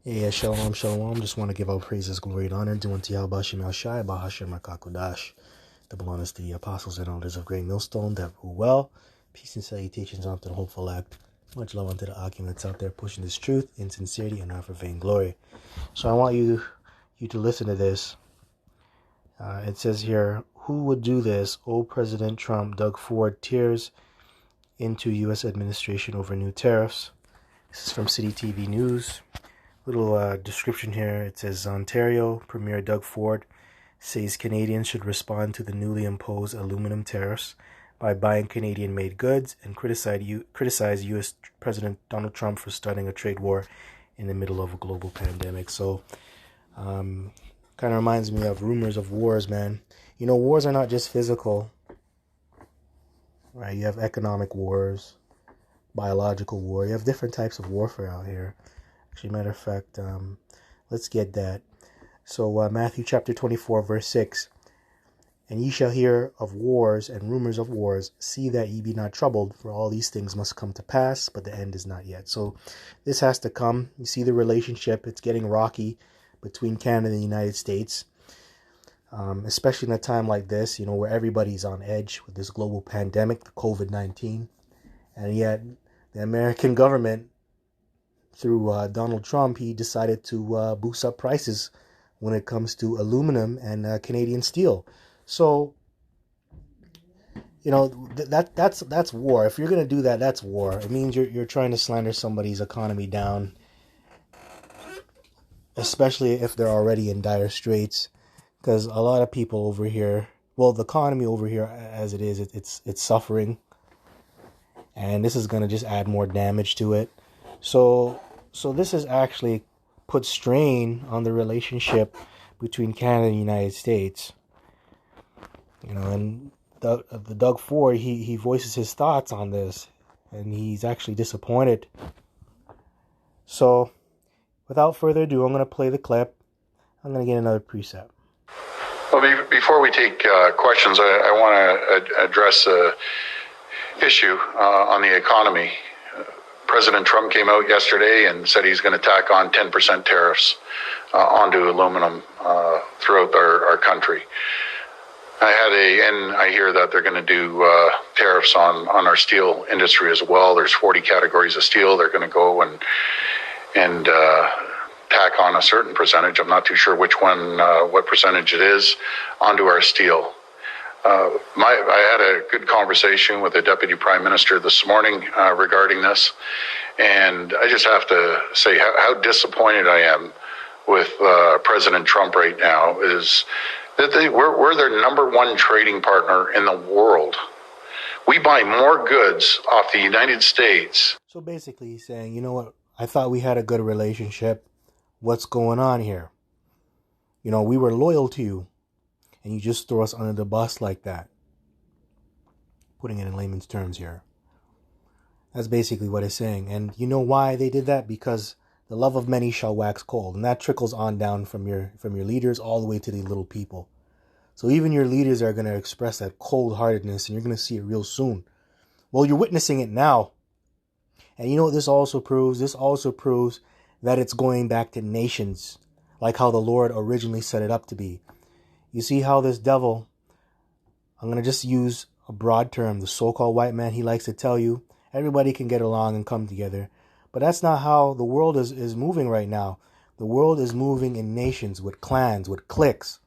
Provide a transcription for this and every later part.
Yeah, shalom, shalom. Just want to give all praises, glory, and honor due unto Yahweh Shem Shai, Bahashem Rakakodash. That belongs to the apostles and elders of Great Millstone that rule well. Peace and salutations unto the hopeful act. Much love unto the Akim that's out there pushing this truth in sincerity and not for vainglory. So I want you to listen to this. It says here, who would do this? Old President Trump, Doug Ford, tears into U.S. administration over new tariffs. This is from City TV News. Little description here. It says Ontario Premier Doug Ford says Canadians should respond to the newly imposed aluminum tariffs by buying Canadian-made goods and criticize U.S. President Donald Trump for starting a trade war in the middle of a global pandemic. So, kind of reminds me of rumors of wars, man. You know, wars are not just physical, right? You have economic wars, biological war. You have different types of warfare out here. Actually, matter of fact, let's get that. So Matthew chapter 24, verse 6. And ye shall hear of wars and rumors of wars. See that ye be not troubled, for all these things must come to pass, but the end is not yet. So this has to come. You see the relationship. It's getting rocky between Canada and the United States, especially in a time like this, you know, where everybody's on edge with this global pandemic, the COVID-19. And yet the American government, through Donald Trump, he decided to boost up prices when it comes to aluminum and Canadian steel. So, you know, that's war. If you're gonna do that, that's war. It means you're trying to slander somebody's economy down, especially if they're already in dire straits. Because a lot of people over here, well, the economy over here as it is, it's suffering, and this is gonna just add more damage to it. So this has actually put strain on the relationship between Canada and the United States. You know, and the Doug Ford, he voices his thoughts on this, and he's actually disappointed. So, without further ado, I'm going to play the clip. I'm going to get another preset. Well, before we take questions, I want to address an issue on the economy. President Trump came out yesterday and said he's going to tack on 10% tariffs onto aluminum throughout our country. And I hear that they're going to do tariffs on our steel industry as well. There's 40 categories of steel. They're going to go and tack on a certain percentage. I'm not too sure which one, what percentage it is, onto our steel. I had a good conversation with the Deputy Prime Minister this morning regarding this, and I just have to say how disappointed I am with President Trump right now. Is that we're their number one trading partner in the world. We buy more goods off the United States. So basically he's saying, you know what, I thought we had a good relationship. What's going on here? You know, we were loyal to you, and you just throw us under the bus like that. Putting it in layman's terms here. That's basically what it's saying. And you know why they did that? Because the love of many shall wax cold. And that trickles on down from your leaders all the way to the little people. So even your leaders are going to express that cold-heartedness, and you're going to see it real soon. Well, you're witnessing it now. And you know what this also proves? This also proves that it's going back to nations, like how the Lord originally set it up to be. You see how this devil, I'm going to just use a broad term, the so-called white man, he likes to tell you, everybody can get along and come together. But that's not how the world is moving right now. The world is moving in nations, with clans, with cliques.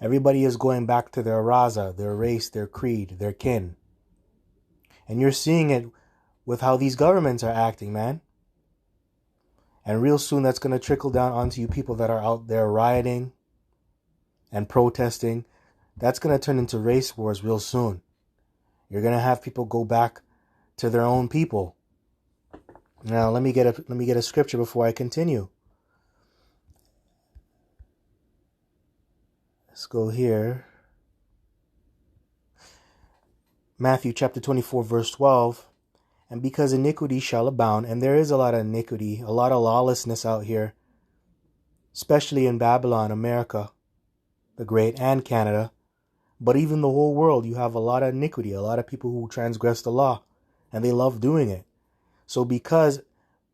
Everybody is going back to their raza, their race, their creed, their kin. And you're seeing it with how these governments are acting, man. And real soon that's going to trickle down onto you people that are out there rioting and protesting. That's going to turn into race wars real soon. You're going to have people go back to their own people. Now, let me get a scripture before I continue. Let's go here. Matthew chapter 24, verse 12. And because iniquity shall abound, and there is a lot of iniquity, a lot of lawlessness out here, especially in Babylon, America, the Great, and Canada, but even the whole world, you have a lot of iniquity, a lot of people who transgress the law, and they love doing it. So because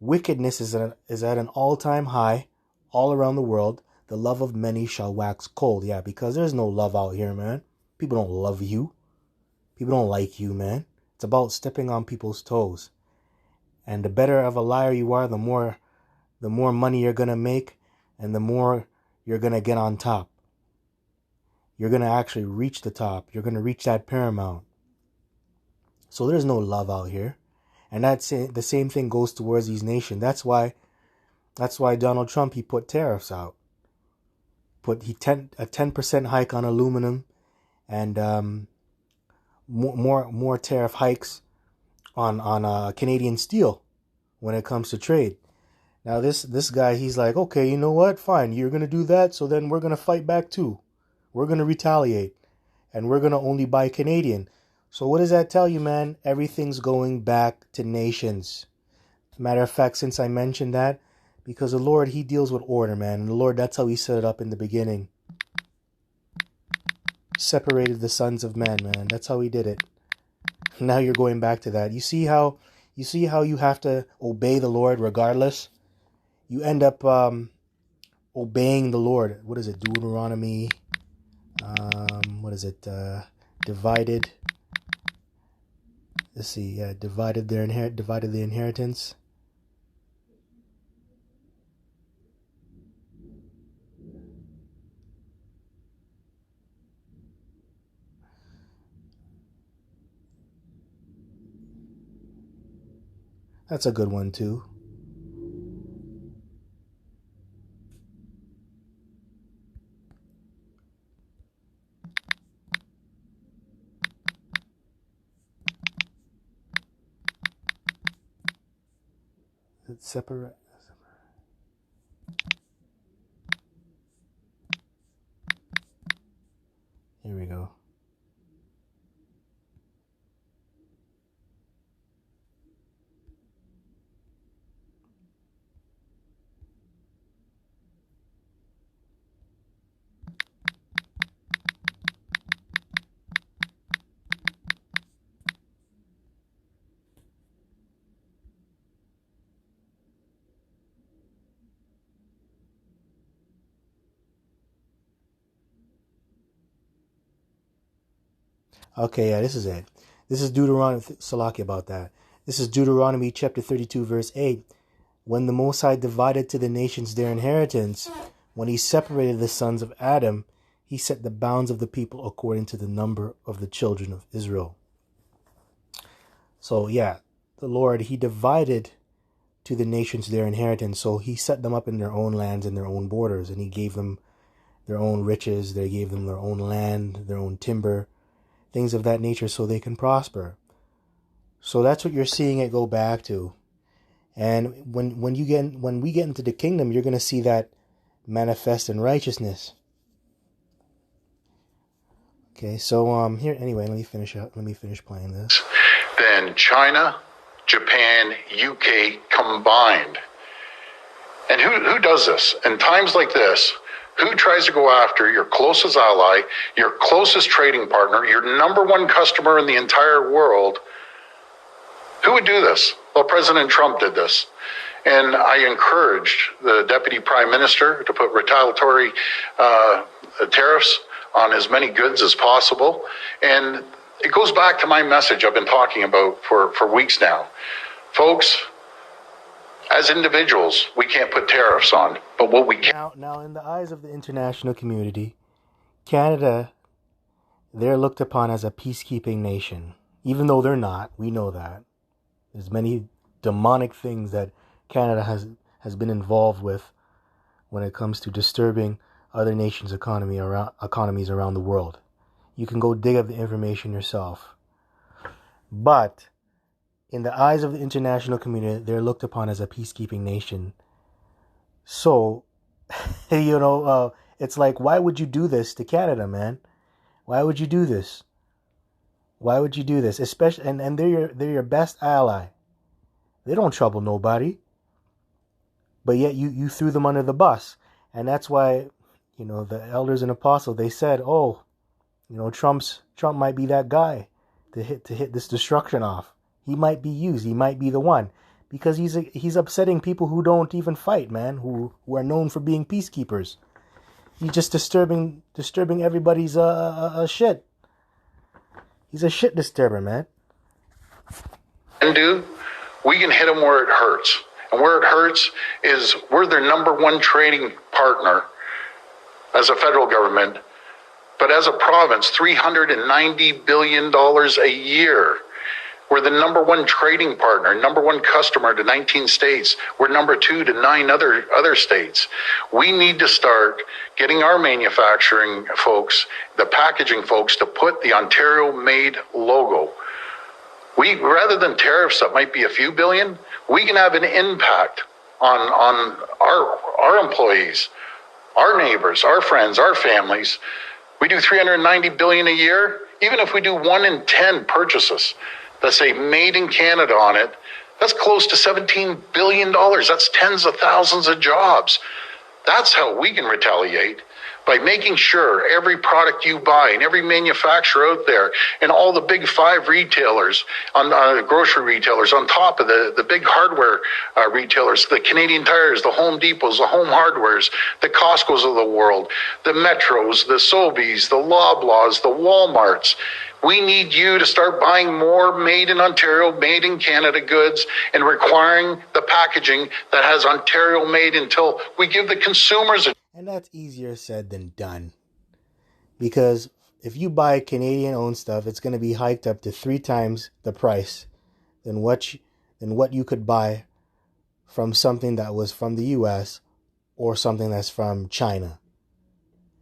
Wickedness is at an all-time high all around the world. The love of many shall wax cold. Yeah, because there's no love out here, man. People don't love you. People don't like you, man. It's about stepping on people's toes. And the better of a liar you are, the more money you're going to make, and the more you're going to get on top. You're going to actually reach the top. You're going to reach that paramount. So there's no love out here. And that's the same thing goes towards these nations. That's why Donald Trump, he put tariffs out. A 10% hike on aluminum, and more tariff hikes on Canadian steel when it comes to trade. Now this guy, he's like, okay, you know what? Fine, you're gonna do that, so then we're gonna fight back too. We're gonna retaliate, and we're gonna only buy Canadian. So what does that tell you, man? Everything's going back to nations. Matter of fact, since I mentioned that, because the Lord, he deals with order, man. And the Lord, that's how he set it up in the beginning. Separated the sons of men, man. That's how he did it. Now you're going back to that. You see how you have to obey the Lord regardless? You end up obeying the Lord. What is it? Deuteronomy. Divided. Let's see. Yeah, divided the inheritance. That's a good one too. It's separate. Here we go. Okay, yeah, this is it. This is Deuteronomy, Salaki about that. This is Deuteronomy chapter 32, verse 8. When the Most High divided to the nations their inheritance, when he separated the sons of Adam, he set the bounds of the people according to the number of the children of Israel. So, yeah, the Lord, he divided to the nations their inheritance. So he set them up in their own lands and their own borders, and he gave them their own riches. They gave them their own land, their own timber, things of that nature, so they can prosper. So that's what you're seeing it go back to. And when we get into the kingdom, you're going to see that manifest in righteousness. Okay, so here anyway, let me finish playing this. Then China, Japan, UK combined. And who does this? In times like this, who tries to go after your closest ally, your closest trading partner, your number one customer in the entire world? Who would do this? Well, President Trump did this. And I encouraged the Deputy Prime Minister to put retaliatory tariffs on as many goods as possible. And it goes back to my message I've been talking about for weeks now. Folks, as individuals, we can't put tariffs on, but what we can... Now, in the eyes of the international community, Canada, they're looked upon as a peacekeeping nation. Even though they're not, we know that. There's many demonic things that Canada has been involved with when it comes to disturbing other nations' economies around the world. You can go dig up the information yourself. But in the eyes of the international community, they're looked upon as a peacekeeping nation. So, it's like, why would you do this to Canada, man? Why would you do this? Why would you do this? Especially, and they're your best ally. They don't trouble nobody. But yet you threw them under the bus. And that's why, the elders and apostles, they said, Trump might be that guy to hit this destruction off. He might be used. He might be the one. because he's upsetting people who don't even fight, man, who are known for being peacekeepers. He's just disturbing everybody's shit. He's a shit disturber, man. And we can hit them where it hurts. And where it hurts is we're their number one trading partner as a federal government, but as a province, $390 billion a year. We're the number one trading partner, number one customer to 19 states. We're number two to 9 other states. We need to start getting our manufacturing folks, the packaging folks, to put the Ontario Made logo. We, rather than tariffs that might be a few billion, we can have an impact on our employees, our neighbors, our friends, our families. We do $390 billion a year. Even if we do 1 in 10 purchases that say made in Canada on it, that's close to $17 billion. That's tens of thousands of jobs. That's how we can retaliate, by making sure every product you buy and every manufacturer out there and all the big 5 retailers, grocery retailers, on top of the big hardware retailers, the Canadian Tires, the Home Depots, the Home Hardwares, the Costcos of the world, the Metros, the Sobeys, the Loblaws, the Walmarts. We need you to start buying more made in Ontario, made in Canada goods, and requiring the packaging that has Ontario made until we give the consumers a... And that's easier said than done. Because if you buy Canadian-owned stuff, it's going to be hiked up to 3 times the price than what you could buy from something that was from the U.S. or something that's from China.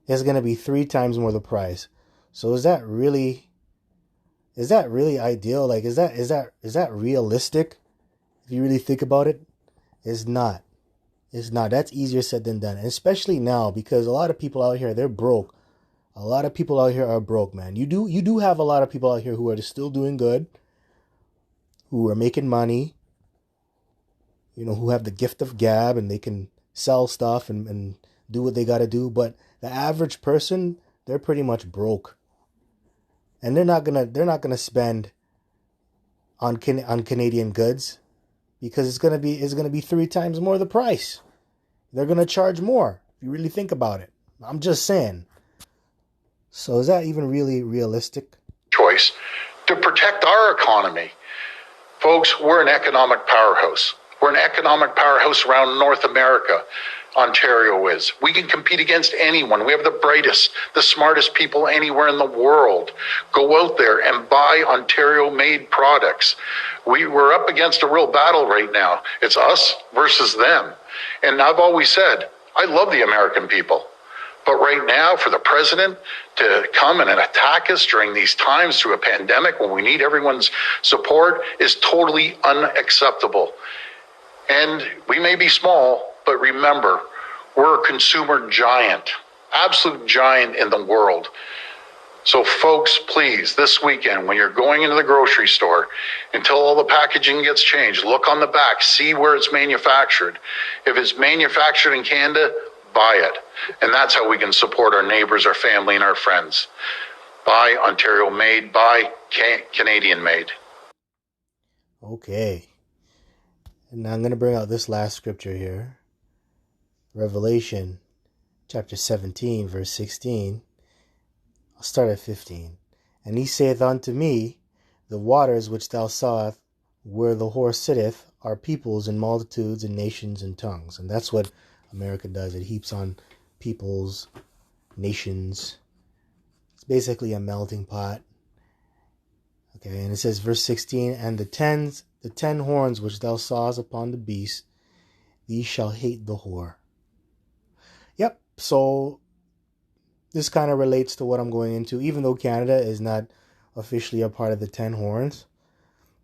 It's going to be 3 times more the price. So is that really ideal? Like, is that realistic? If you really think about it, it's not. It's not. That's easier said than done. And especially now, because a lot of people out here, they're broke. A lot of people out here are broke, man. You do have a lot of people out here who are still doing good, who are making money, who have the gift of gab, and they can sell stuff and do what they got to do. But the average person, they're pretty much broke. And they're not gonna spend on Canadian goods, because it's gonna be 3 times more the price. They're gonna charge more if you really think about it. I'm just saying. So is that even really realistic? Choice to protect our economy, folks. We're an economic powerhouse. We're an economic powerhouse around North America. Ontario is. We can compete against anyone. We have the brightest, the smartest people anywhere in the world. Go out there and buy Ontario-made products. We're up against a real battle right now. It's us versus them. And I've always said, I love the American people. But right now, for the president to come and attack us during these times through a pandemic when we need everyone's support is totally unacceptable. And we may be small, but remember, we're a consumer giant, absolute giant in the world. So folks, please, this weekend, when you're going into the grocery store, until all the packaging gets changed, look on the back, see where it's manufactured. If it's manufactured in Canada, buy it. And that's how we can support our neighbors, our family, and our friends. Buy Ontario made, buy Canadian made. Okay. And now I'm going to bring out this last scripture here. Revelation chapter 17, verse 16. I'll start at 15. And he saith unto me, the waters which thou sawest where the horse sitteth are peoples and multitudes and nations and tongues. And that's what America does. It heaps on peoples, nations. It's basically a melting pot. Okay, and it says, verse 16, and the 10 horns which thou sawest upon the beast, these shall hate the whore. Yep, so this kind of relates to what I'm going into, even though Canada is not officially a part of the 10 horns.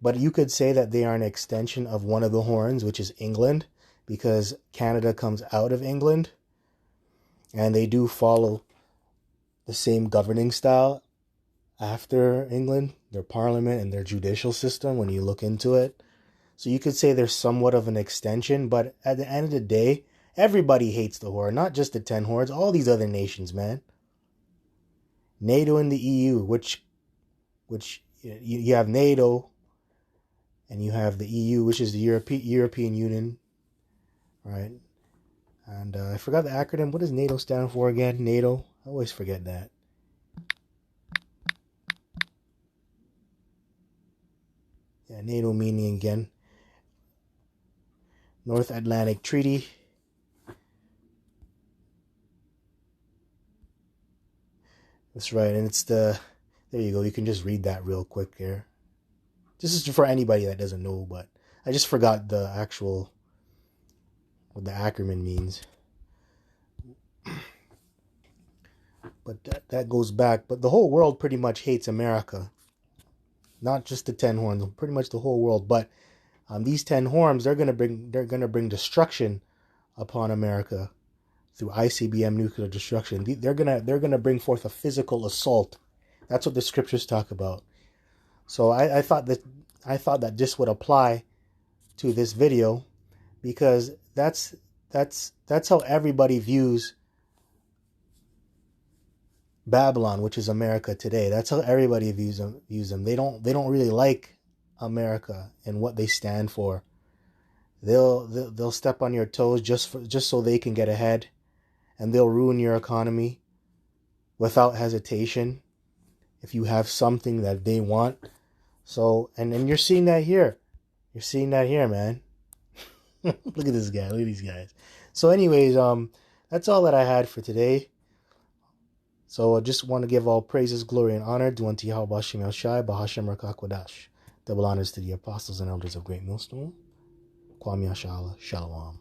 But you could say that they are an extension of one of the horns, which is England, because Canada comes out of England. And they do follow the same governing style after England, their parliament and their judicial system, when you look into it. So you could say they're somewhat of an extension, but at the end of the day, everybody hates the whore, not just the 10 horns, all these other nations, man. NATO and the EU, which you have NATO, and you have the EU, which is the European Union, right? And I forgot the acronym. What does NATO stand for again? NATO. I always forget that. Yeah, NATO meaning again North Atlantic Treaty. That's right, and it's the, there you go, you can just read that real quick here. This is for anybody that doesn't know, but I just forgot the actual, what the acronym means. But that goes back, but the whole world pretty much hates America. Not just the 10 horns, pretty much the whole world. But these 10 horns, they're gonna bring destruction upon America through ICBM nuclear destruction. They're gonna bring forth a physical assault. That's what the scriptures talk about. So I thought that this would apply to this video, because that's how everybody views Babylon, which is America today. That's how everybody views them. They don't really like America and what they stand for. They'll step on your toes just so they can get ahead, and they'll ruin your economy without hesitation if you have something that they want. So and you're seeing that here. You're seeing that here, man. Look at this guy. Look at these guys. So anyways, that's all that I had for today. So I just want to give all praises, glory, and honor due unto Yahweh Bashem El Shai, Bahashem Rakakwadash. Double honors to the apostles and elders of Great Millstone. Kwame Ashala. Shalom.